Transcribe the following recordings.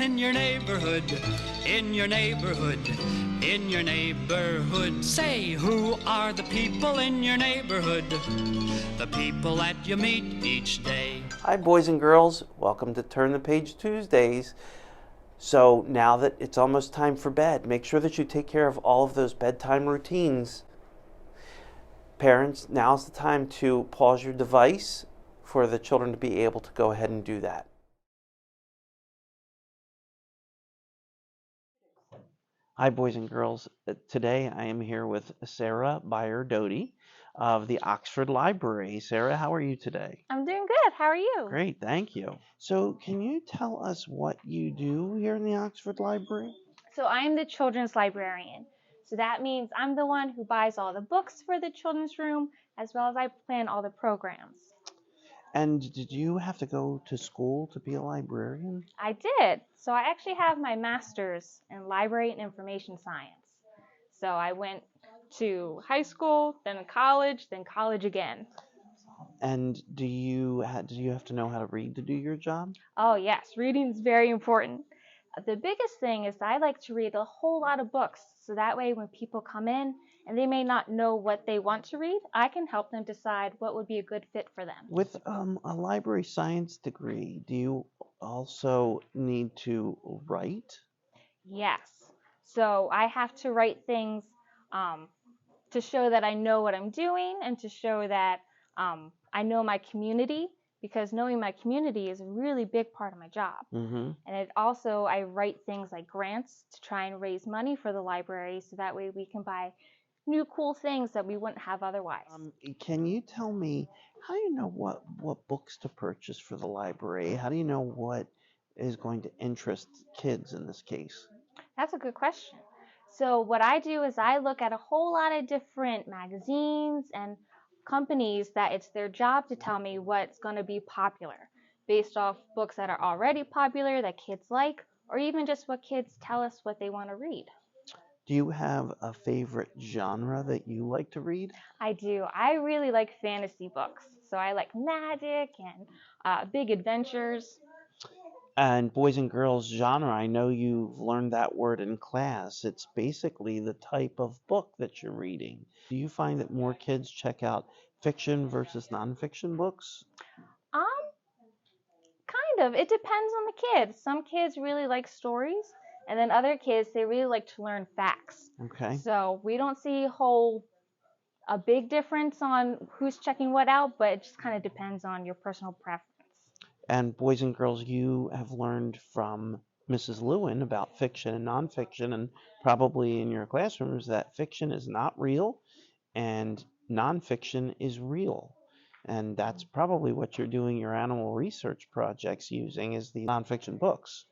in your neighborhood, in your neighborhood, in your neighborhood. Say, who are the people in your neighborhood? The people that you meet each day. Hi boys and girls, welcome to Turn the Page Tuesdays. So now that it's almost time for bed, make sure that you take care of all of those bedtime routines. Parents, now's the time to pause your device for the children to be able to go ahead and do that. Hi boys and girls, today I am here with Sarah Beyer Doty of the Oxford Library. Sarah, how are you today? I'm doing good. How are you? Great, thank you. So can you tell us what you do here in the Oxford Library? So I am the children's librarian. So that means I'm the one who buys all the books for the children's room, as well as I plan all the programs. And did you have to go to school to be a librarian? I did. So I actually have my master's in library and information science. So I went to high school, then college again. And did you have to know how to read to do your job? Oh yes, reading is very important. The biggest thing is I like to read a whole lot of books, so that way when people come in and they may not know what they want to read, I can help them decide what would be a good fit for them. With a library science degree, do you also need to write? Yes. So I have to write things to show that I know what I'm doing and to show that I know my community, because knowing my community is a really big part of my job. Mm-hmm. And it also, I write things like grants to try and raise money for the library so that way we can buy new cool things that we wouldn't have otherwise. Can you tell me, how do you know what books to purchase for the library? How do you know what is going to interest kids in this case? That's a good question. So what I do is I look at a whole lot of different magazines and companies that it's their job to tell me what's going to be popular based off books that are already popular that kids like, or even just what kids tell us what they want to read. Do you have a favorite genre that you like to read? I do. I really like fantasy books. So I like magic and big adventures. And boys and girls genre, I know you've learned that word in class. It's basically the type of book that you're reading. Do you find that more kids check out fiction versus nonfiction books? Um, Kind of. It depends on the kids. Some kids really like stories, and then other kids, they really like to learn facts. Okay. So we don't see a big difference on who's checking what out, but it just kind of depends on your personal preference. And boys and girls, you have learned from Mrs. Lewin about fiction and nonfiction, and probably in your classrooms that fiction is not real and nonfiction is real. And that's probably what you're doing your animal research projects using, is the nonfiction books.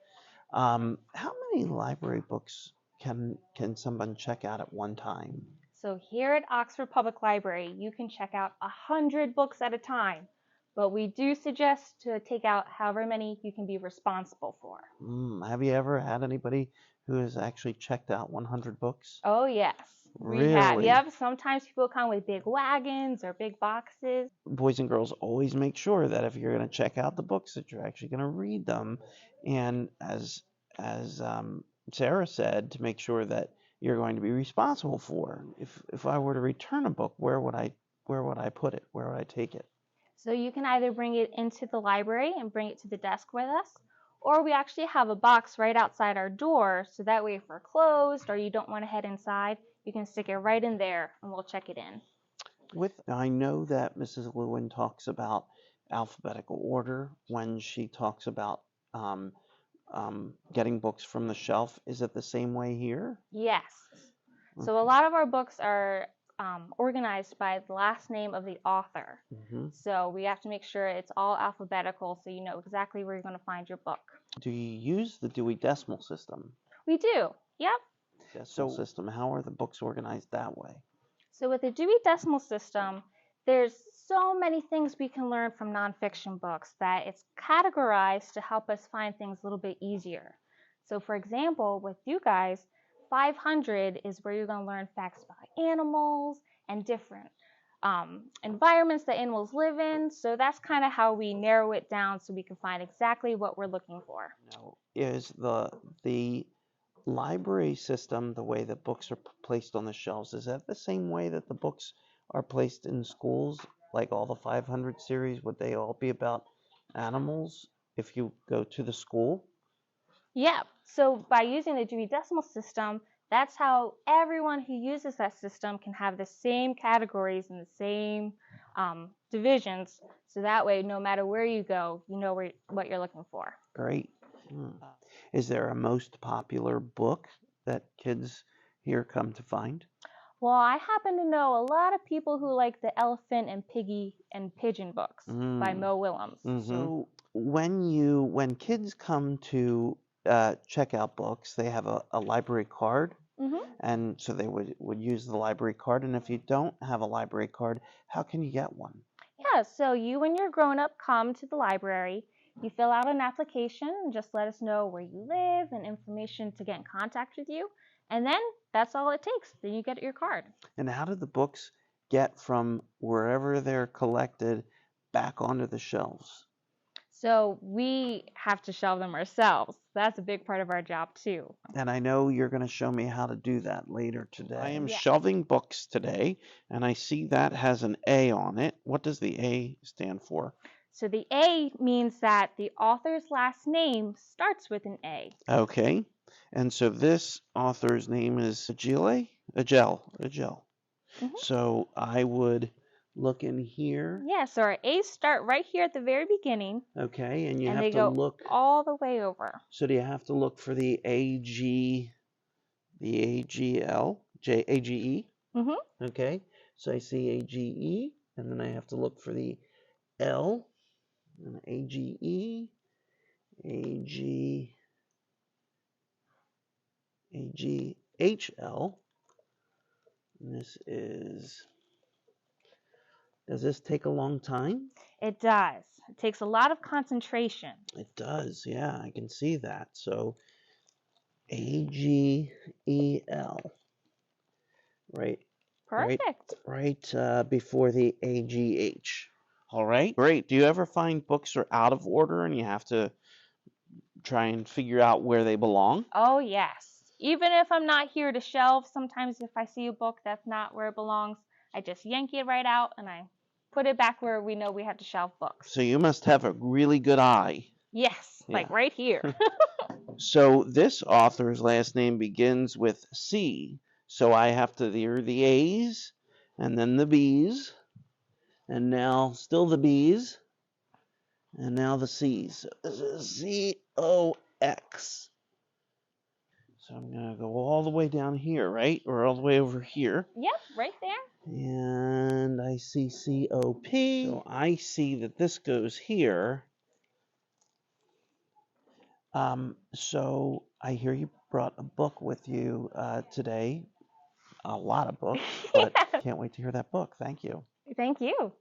How many library books can someone check out at one time? So here at Oxford Public Library, you can check out 100 books at a time, but we do suggest to take out however many you can be responsible for. Have you ever had anybody who has actually checked out 100 books? Oh yes, we Really? have. Yep, sometimes people come with big wagons or big boxes. Boys and girls, always make sure that if you're going to check out the books, that you're actually going to read them. And as Sarah said, to make sure that you're going to be responsible for. If I were to return a book, where would I put it? Where would I take it? So you can either bring it into the library and bring it to the desk with us, or we actually have a box right outside our door, so that way if we're closed or you don't want to head inside, you can stick it right in there and we'll check it in. I know that Mrs. Lewin talks about alphabetical order when she talks about getting books from the shelf. Is it the same way here? Yes. So a lot of our books are organized by the last name of the author. Mm-hmm. So we have to make sure it's all alphabetical so you know exactly where you're going to find your book. Do you use the Dewey Decimal System? We do. Yep. Decimal system. How are the books organized that way? So with the Dewey Decimal System, there's so many things we can learn from nonfiction books that it's categorized to help us find things a little bit easier. So for example, with you guys, 500 is where you're going to learn facts about animals and different environments that animals live in. So that's kind of how we narrow it down so we can find exactly what we're looking for. Now, is the library system, the way that books are placed on the shelves, is that the same way that the books are placed in schools? Like all the 500 series, would they all be about animals if you go to the school? Yeah, so by using the Dewey Decimal System, that's how everyone who uses that system can have the same categories and the same divisions. So that way, no matter where you go, you know what you're looking for. Great. Is there a most popular book that kids here come to find? Well, I happen to know a lot of people who like the Elephant and Piggy and Pigeon books by Mo Willems. So when kids come to check out books, they have a library card, and so they would use the library card. And if you don't have a library card, how can you get one? Yeah, so you and your grown-up come to the library, you fill out an application, and just let us know where you live and information to get in contact with you, and then that's all it takes. Then you get your card. And how do the books get from wherever they're collected back onto the shelves? So we have to shelve them ourselves. That's a big part of our job too. And I know you're going to show me how to do that later today. I am Yes. shelving books today, and I see that has an A on it. What does the A stand for? So the A means that the author's last name starts with an A. Okay. And so this author's name is Agel. So I would look in here. Yeah, so our A's start right here at the very beginning. Okay, and you and have they to go look all the way over. So do you have to look for the AG, the AGL, AGE? Okay, so I see AGE, and then I have to look for the L, and AGE, AGHL. And does this take a long time? It does. It takes a lot of concentration. It does, yeah, I can see that. So AGEL, right? Perfect. Right before the AGH. All right, great. Do you ever find books are out of order and you have to try and figure out where they belong? Oh, yes. Even if I'm not here to shelve, sometimes if I see a book that's not where it belongs, I just yank it right out and I put it back where we know we have to shelve books. So you must have a really good eye. Yes, like right here. So this author's last name begins with C. So I have to, there are the A's, and then the B's, and now still the B's, and now the C's. So this is C-O-X. So I'm going to go all the way down here, right? Or all the way over here. Yep, right there. And I see C-O-P. So I see that this goes here. So I hear you brought a book with you today. A lot of books, but can't wait to hear that book. Thank you. Thank you.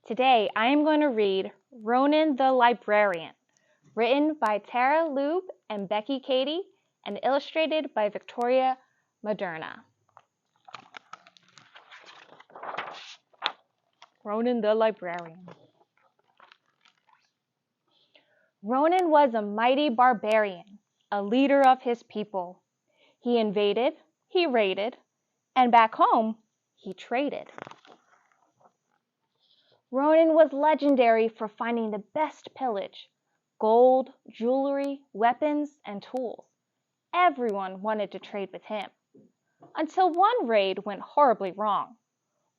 Today, I am going to read Ronan the Librarian, written by Tara Lube and Becky Cady, and illustrated by Victoria Moderna. Ronan the Librarian. Ronan was a mighty barbarian, a leader of his people. He invaded, he raided, and back home, he traded. Ronan was legendary for finding the best pillage: gold, jewelry, weapons, and tools. Everyone wanted to trade with him. Until one raid went horribly wrong.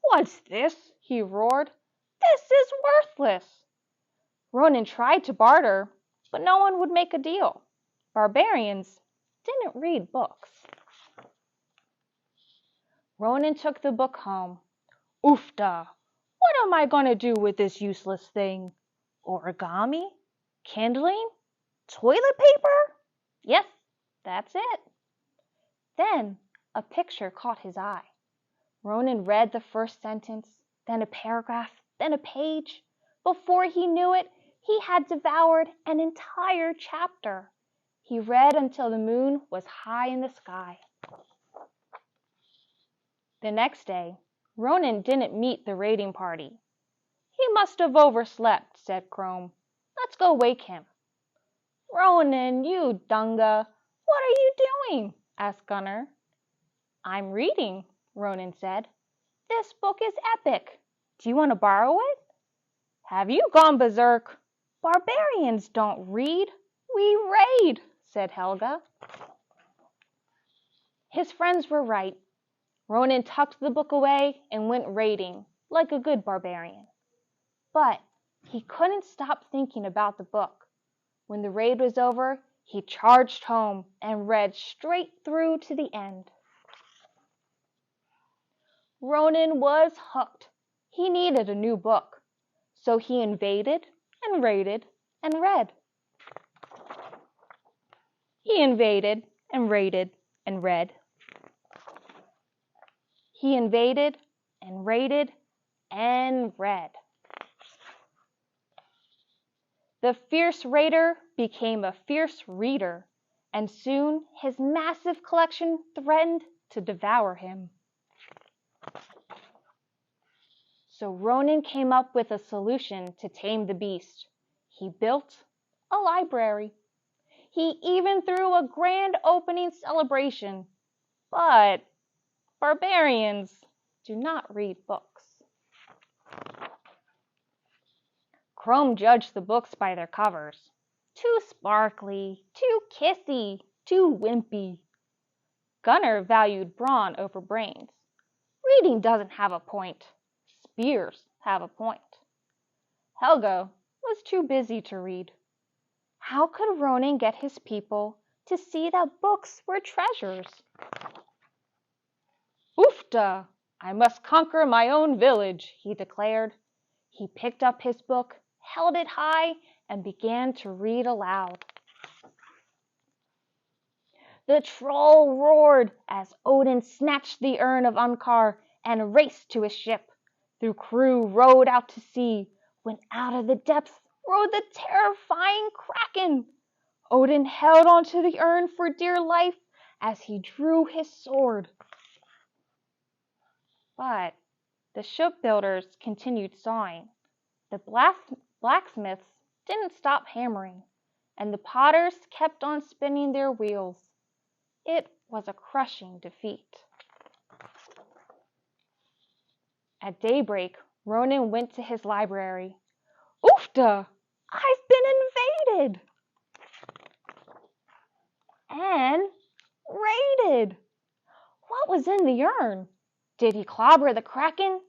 "What's this?" he roared. "This is worthless." Ronan tried to barter, but no one would make a deal. Barbarians didn't read books. Ronan took the book home. "Oofda! What am I going to do with this useless thing? Origami? Kindling? Toilet paper? Yes, that's it." Then a picture caught his eye. Ronan read the first sentence, then a paragraph, then a page. Before he knew it, he had devoured an entire chapter. He read until the moon was high in the sky. The next day, Ronan didn't meet the raiding party. He must have overslept, said Chrome. Let's go wake him. Ronan, you dunga, what are you doing? Asked Gunner. I'm reading, Ronan said. This book is epic. Do you want to borrow it? Have you gone berserk? Barbarians don't read. We raid, said Helga. His friends were right. Ronan tucked the book away and went raiding, like a good barbarian. But he couldn't stop thinking about the book. When the raid was over, he charged home and read straight through to the end. Ronan was hooked. He needed a new book. So he invaded and raided and read. He invaded and raided and read. He invaded and raided and read. The fierce raider became a fierce reader, and soon his massive collection threatened to devour him. So Ronan came up with a solution to tame the beast. He built a library. He even threw a grand opening celebration. But barbarians do not read books. Chrome judged the books by their covers. Too sparkly, too kissy, too wimpy. Gunner valued brawn over brains. Reading doesn't have a point. Spears have a point. Helga was too busy to read. How could Ronan get his people to see that books were treasures? Oofta! I must conquer my own village, he declared. He picked up his book, held it high, and began to read aloud. The troll roared as Odin snatched the urn of Unkar and raced to his ship. The crew rowed out to sea, when out of the depths rode the terrifying Kraken. Odin held onto the urn for dear life as he drew his sword. But the shipbuilders continued sawing. The blacksmiths didn't stop hammering, and the potters kept on spinning their wheels. It was a crushing defeat. At daybreak, Ronan went to his library. Oofta! I've been invaded! And raided! What was in the urn? Did he clobber the Kraken?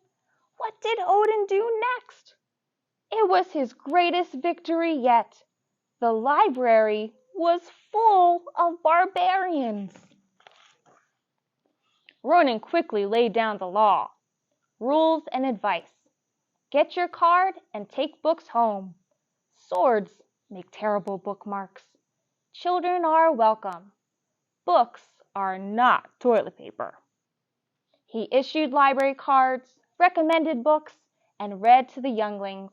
What did Odin do next? It was his greatest victory yet. The library was full of barbarians. Ronan quickly laid down the law, rules, and advice. Get your card and take books home. Swords make terrible bookmarks. Children are welcome. Books are not toilet paper. He issued library cards, recommended books, and read to the younglings.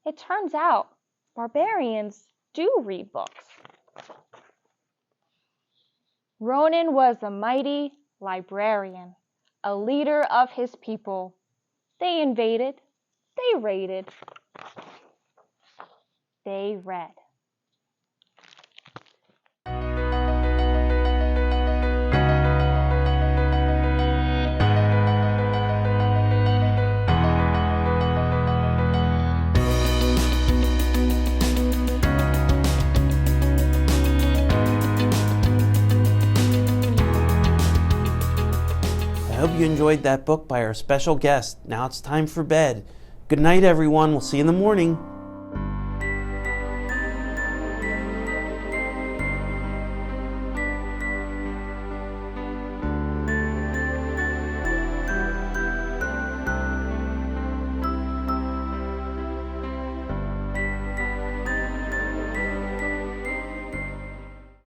It turns out barbarians do read books. Ronan was a mighty librarian, a leader of his people. They invaded, they raided, they read. I hope you enjoyed that book by our special guest. Now it's time for bed. Good night, everyone. We'll see you in the morning.